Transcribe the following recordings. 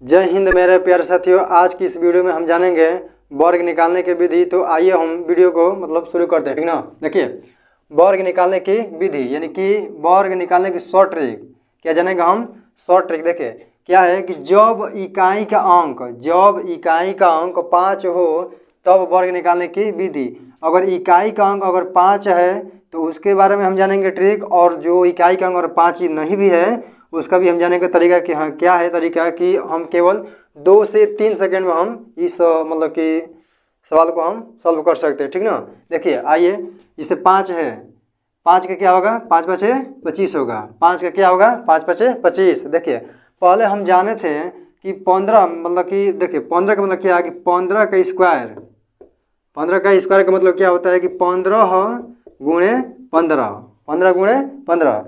जय हिंद मेरे प्यारे साथियों। आज की इस वीडियो में हम जानेंगे वर्ग निकालने की विधि। तो आइए हम वीडियो को शुरू करते हैं, ठीक ना। देखिए, वर्ग निकालने की विधि यानी कि वर्ग निकालने की शॉर्ट ट्रिक क्या जानेंगे हम। शॉर्ट ट्रिक देखिए क्या है कि जब इकाई का अंक 5 हो तब वर्ग निकालने की विधि। अगर इकाई का अंक अगर 5 है तो उसके बारे में हम जानेंगे ट्रिक, और जो इकाई का अंक अगर 5 ही नहीं भी है उसका भी हम जानेंगे तरीका कि हाँ क्या है तरीका कि हम केवल 2 से 3 सेकंड में हम इस कि सवाल को हम सॉल्व कर सकते हैं, ठीक ना। देखिए आइए, जैसे 5 है, 5 का क्या होगा, 5 पचे 25 होगा। 5 का क्या होगा, 5 पचे 25। देखिए पहले हम जाने थे कि 15 कि देखिए 15 का मतलब क्या है कि 15 का स्क्वायर, 15 का स्क्वायर का मतलब क्या होता है कि 15 गुणे 15, 15 गुणे 15,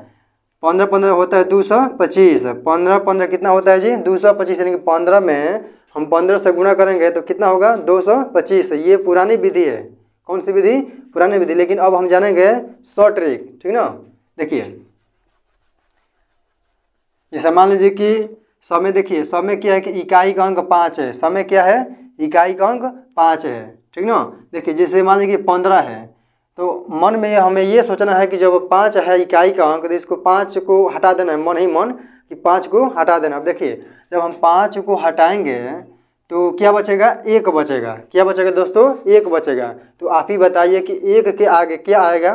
15 15 होता है 225। 15 15 कितना होता है जी, 225। यानी कि 15 में हम 15 से गुणा करेंगे तो कितना होगा, 225। ये पुरानी विधि है। कौन सी विधि, पुरानी विधि। लेकिन अब हम जानेंगे शॉर्ट ट्रिक, ठीक ना। देखिए जैसे मान लीजिए कि समय, देखिए समय क्या है कि इकाई का अंक 5 है। समय क्या है, इकाई का अंक 5 है, ठीक ना। देखिए जैसे मान लीजिए कि 15 है तो मन में हमें ये सोचना है कि जब 5 है इकाई का अंक तो इसको 5 को हटा देना है, मन ही मन कि 5 को हटा देना। अब देखिए जब हम 5 को हटाएंगे तो क्या बचेगा, 1 बचेगा। क्या बचेगा दोस्तों, 1 बचेगा। तो आप ही बताइए कि 1 के आगे क्या आएगा,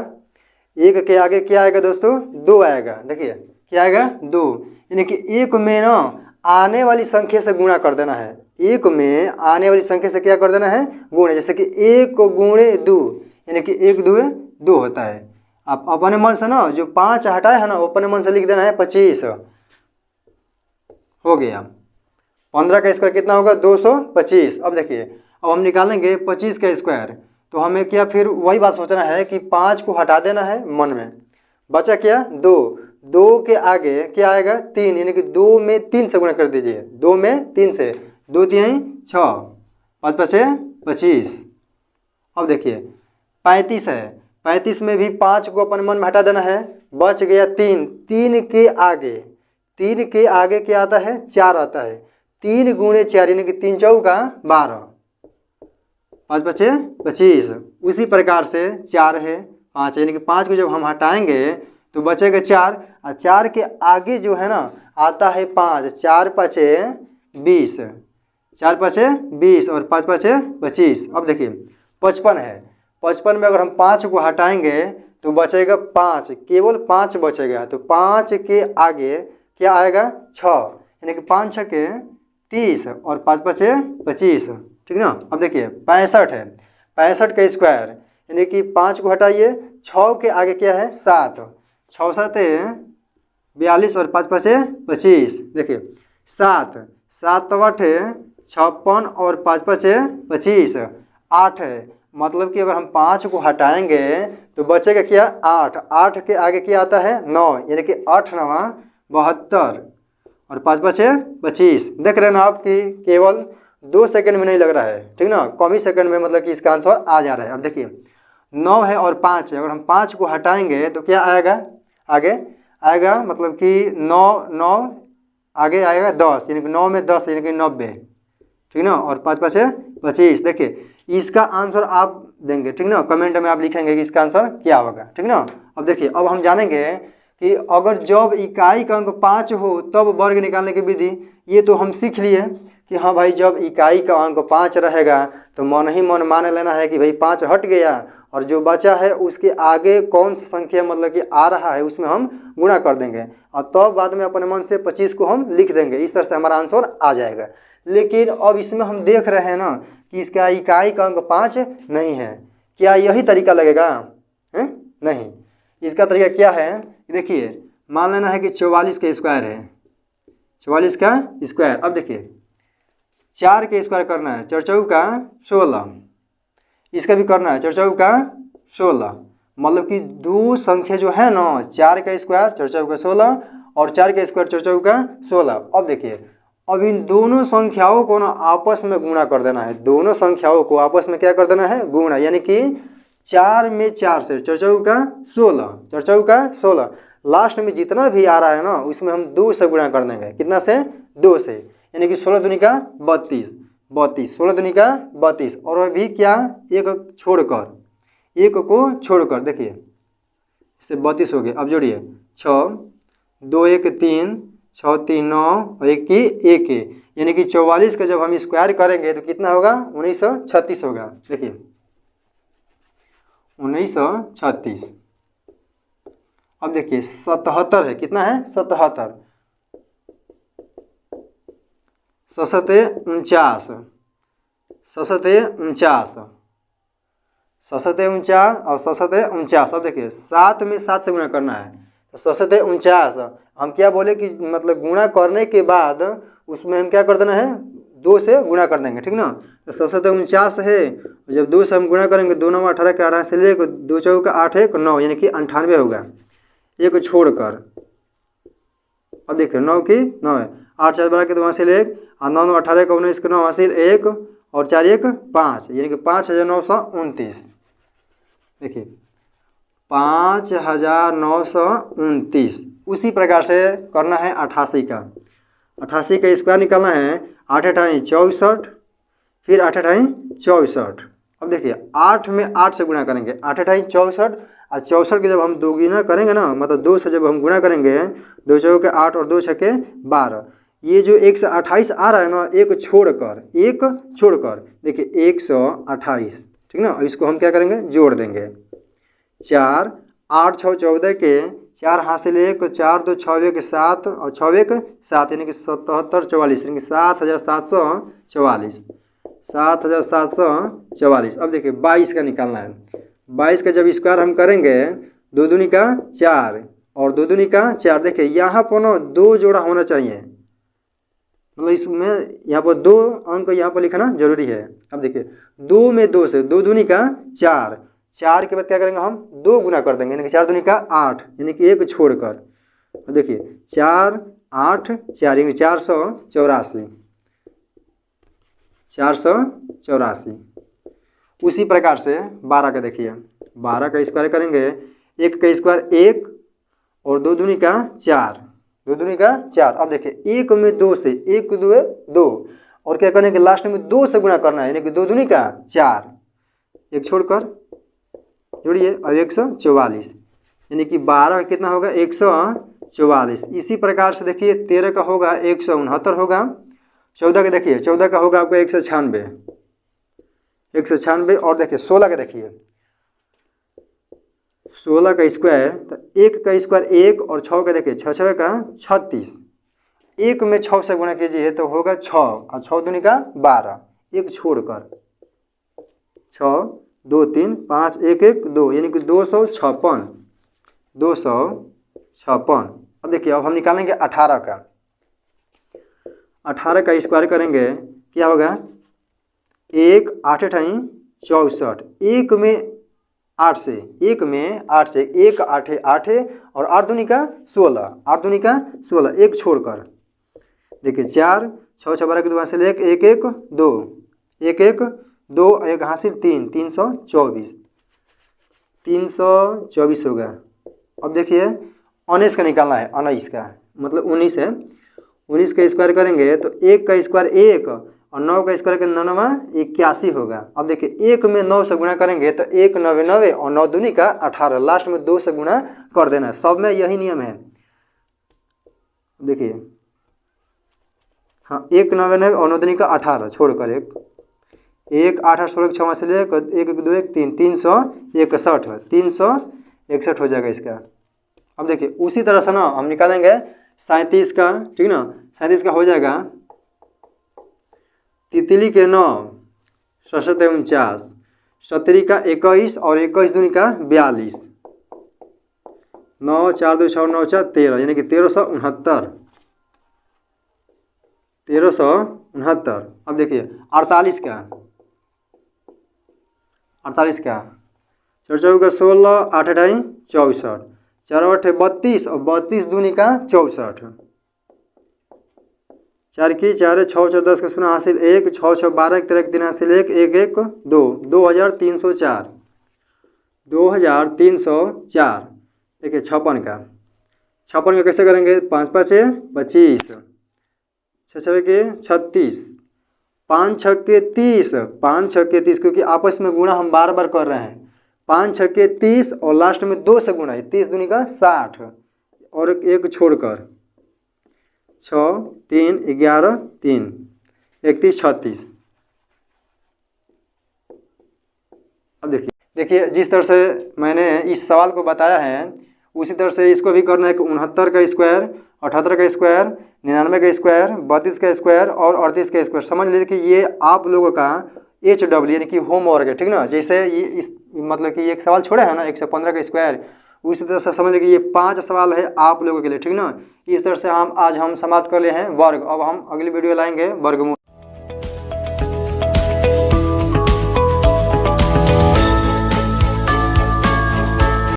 1 के आगे क्या आएगा दोस्तों, 2 आएगा। देखिए क्या आएगा, 2। यानी कि 1 में ना आने वाली संख्या से गुणा कर देना है। 1 में आने वाली संख्या से क्या कर देना है, गुणा। जैसे कि 1 गुणे 2 यानी कि 1 2 2 होता है। आप अपने मन से ना जो 5 हटाए है ना अपने मन से लिख देना है 25 हो गया। 15 का स्क्वायर कितना होगा, 225। अब देखिए अब हम निकालेंगे 25 का स्क्वायर। तो हमें क्या फिर वही बात सोचना है कि 5 को हटा देना है मन में, बचा क्या, 2। 2 के आगे क्या आएगा, 3। यानी कि 2 में 3 से गुणा कर दीजिए। 2 में 3 से, 2 3 6, 5 5 25। अब देखिए 35 है, 35 में भी 5 को अपन मन में हटा देना है, बच गया 3। 3 के आगे, 3 के आगे क्या आता है, 4 आता है। 3 गुणे 4 यानी कि 3 चौका 12, 5 पचे 25। उसी प्रकार से 4 है, 5 यानी कि 5 को जब हम हटाएंगे तो बचेगा 4, और 4 के आगे जो है ना आता है 5। 4 पचे 20, 4 पचे 20 और 5 पचे 25। अब देखिए 55 है, 55 में अगर हम 5 को हटाएंगे तो बचेगा 5, केवल 5 बचेगा। तो 5 के आगे क्या आएगा, 6 यानी कि 5 6 के 30 और 5 पचे 25, ठीक ना। अब देखिए 65 है, 65 का स्क्वायर यानी कि 5 को हटाइए, 6 के आगे क्या है, 7, 6 7 42 और 5 पचे 25। देखिए 7 7 8 56 और 5 पचे 25, 8 है। मतलब कि अगर हम 5 को हटाएंगे तो बचेगा क्या, 8। 8 के आगे क्या आता है, 9 यानी कि 8 9 72 और 5 पचे 25। देख रहे हैं ना आप कि केवल 2 सेकंड में नहीं लग रहा है, ठीक ना, कम ही सेकंड में मतलब कि इसका आंसर आ जा रहा है। अब देखिए 9 है और 5 है, अगर हम 5 को हटाएंगे तो क्या आएगा, आगे आएगा मतलब कि 9 9 आगे आएगा 10 यानी कि 9 में 10 यानी कि 90, ठीक ना, और 5 पचे 25। देखिए इसका आंसर आप देंगे, ठीक ना, कमेंट में आप लिखेंगे कि इसका आंसर क्या होगा, ठीक ना। अब देखिए अब हम जानेंगे कि अगर जब इकाई का अंक 5 हो तब वर्ग निकालने की विधि। ये तो हम सीख लिए कि हाँ भाई जब इकाई का अंक 5 रहेगा तो मन ही मन मान लेना है कि भाई 5 हट गया, और जो बचा है उसके आगे कौन सी संख्या मतलब कि आ रहा है उसमें हम गुणा कर देंगे, और तब बाद में अपने मन से 25 को हम लिख देंगे। इस तरह से हमारा आंसर आ जाएगा। लेकिन अब इसमें हम देख रहे हैं ना कि इसका इकाई का अंक 5 नहीं है। क्या यही तरीका लगेगा है? नहीं, इसका तरीका क्या है, देखिए मान लेना है कि 44 का स्क्वायर है, 44 का स्क्वायर। अब देखिए 4 के स्क्वायर करना है, 4 चौका 16, इसका भी करना है 4 चौका 16। मतलब कि दो संख्या जो है ना, 4 का स्क्वायर 4 चौका 16 और 4 का स्क्वायर 4 चौका 16। अब देखिए अब इन दोनों संख्याओं को ना आपस में गुणा कर देना है। दोनों संख्याओं को आपस में क्या कर देना है, गुणा। यानी कि 4 में 4 से 4 चौका 16, 4 चौका 16। लास्ट में जितना भी आ रहा है ना उसमें हम 2 से गुणा कर देंगे। कितना से, 2 से। यानी कि 16 दूनी का 32, 16 दूनी का 32, और अभी क्या एक को छोड़कर देखिए इससे 32 हो गए। अब जोड़िए 6, 2 1 3, 6 3 9 और 1 की 1 है, यानी कि 44 का जब हम स्क्वायर करेंगे तो कितना होगा 1936 होगा। देखिए 1936। अब देखिए 77 है, कितना है 77, 7 49, 7 49 और 7 49। अब देखिए 7 में 7 से गुणा करना है, तो 7 49 हम क्या बोले कि मतलब गुणा करने के बाद उसमें हम क्या कर देना है 2 से गुणा कर देंगे, ठीक ना। तो 7 49 है, जब 2 से हम गुणा करेंगे 2 9 18 के 18 से लेकर 2 4 8 1 9, यानी कि 98 होगा, एक छोड़कर। अब देखिए 9 की 9 है, 8 4 12 के 2 वहाँ से ले, और 9 9 18 का 19 के 9 हासिल 1 और 4 1 5, यानी कि 5929। देखिए 5929। उसी प्रकार से करना है 88 का। 88 का स्क्वायर निकालना है, 8 8 64, फिर 8 8 64। अब देखिए 8 में 8 से गुणा करेंगे, 8 8 64, और 64 के जब हम दो गुना करेंगे ना, मतलब 2 से जब हम गुणा करेंगे, 2 चौके के 8 और 2 छके 12, ये जो 128 आ रहा है ना, एक छोड़कर देखिए 128, ठीक ना। इसको हम क्या करेंगे जोड़ देंगे, 4 8 6 14 के 4 हासिल 1, 4 2 6 1 7 और 6 1 7, यानी कि 77 44, यानी कि 7744, 7744। अब देखिए 22 का निकालना है। 22 का जब स्क्वायर हम करेंगे, 2 दूनी का 4 और 2 दूनी का 4, देखिए यहाँ पर ना 2 जोड़ा होना चाहिए, मतलब इसमें यहाँ पर 2 अंक यहाँ पर लिखना जरूरी है। अब देखिए 2 में 2 से 2 दूनी का 4, 4 के बाद क्या करेंगे हम 2 गुना कर देंगे, यानी कि 4 दूनी का 8, यानी कि 1 छोड़कर। देखिए 4 8 4, यानी 484, 484। उसी प्रकार से 12 का देखिए, 12 का स्क्वायर करेंगे, 1 का स्क्वायर 1 और 2 दूनी का 4, 2 दूनी का 4। अब देखिए 1 में 2 से 1 2 2, और क्या करने के लास्ट में 2 से गुणा करना है, यानी कि 2 दूनी का 4, 1 छोड़कर जोड़िए, और 144, यानी कि 12 का कितना होगा 144। इसी प्रकार से देखिए 13 का होगा 169 होगा, 14 का देखिए 14 का होगा आपका 196, 196। और देखिए 16 का देखिए, 16 का स्क्वायर, तो 1 का स्क्वायर 1 और 6 का देखिए 6 6 का 36, 1 में 6 से गुणा कीजिए तो होगा 6 और 6 दूनी का 12, 1 छोड़कर 6 2 3 5 1 1 2, यानी कि 256, 256। अब देखिए अब हम निकालेंगे 18 का। 18 का स्क्वायर करेंगे, क्या होगा 1 8 8 64, 1 में 8 से 1 1 8 8 और 8 दूनी का 16, 8 दूनी का 16, 1 छोड़कर देखिए 4 6 6 12 के 2 से ले 1 1 2 1 1 2 1 हासिल 3, 324, 324 होगा। अब देखिए 19 का निकालना है, 19 का मतलब 19 है, 19 का स्क्वायर करेंगे तो 1 का स्क्वायर 1 और 9 का स्क्वायर के 9 81 होगा। अब देखिए 1 में 9 से गुणा करेंगे तो 1 9 9 और 9 दूनी का 18, लास्ट में 2 से गुणा कर देना है, सब में यही नियम है। देखिए हाँ 1 9 9 और 9 दूनी का 18 छोड़कर 1 8 8 16 6 से ले 1 1 2 1 3, 361, 361 हो जाएगा इसका। अब देखिए उसी तरह से ना हम निकालेंगे 37 का, ठीक ना। 37 का हो जाएगा, तितली के 9 67 49, 70 का 21 और 21 दूनी का 42, 9 4 2 6 9 4 13, यानी कि 1369, 1369। अब देखिए 48 का, 48 का 4 4 का 16 8 8 64, 4 8 32 और 32 दूनी का 64, 4 की 4 6 4 10 का 0 हासिल 1, 6 6 12 13 के 3 हासिल 1 1 1 2, 2304, 2304। देखिए 56 का, 56 का कैसे करेंगे 5 5 25, 6 के 36, 5 छक्के 30, 5 छक्के 30, क्योंकि आपस में गुणा हम बार बार कर रहे हैं। 5 छक्के 30 और लास्ट में 2 से गुणा है, 30 दूनी का 60 और एक छोड़कर 6 3 11 3 31 36। अब देखिए जिस तरह से मैंने इस सवाल को बताया है उसी तरह से इसको भी करना है कि 69 का स्क्वायर, 78 का स्क्वायर, 99 का स्क्वायर, 32 का स्क्वायर और 38 का स्क्वायर। समझ लीजिए कि ये आप लोगों का HW यानी कि होमवर्क है, ठीक ना। जैसे ये इस मतलब कि एक सवाल छोड़े हैं ना 115 का स्क्वायर, उसी तरह से समझ लीजिए कि ये 5 सवाल है आप लोगों के लिए, ठीक ना। इस तरह से हम आज समाप्त कर लिए हैं वर्ग। अब हम अगली वीडियो लाएंगे वर्गमूल।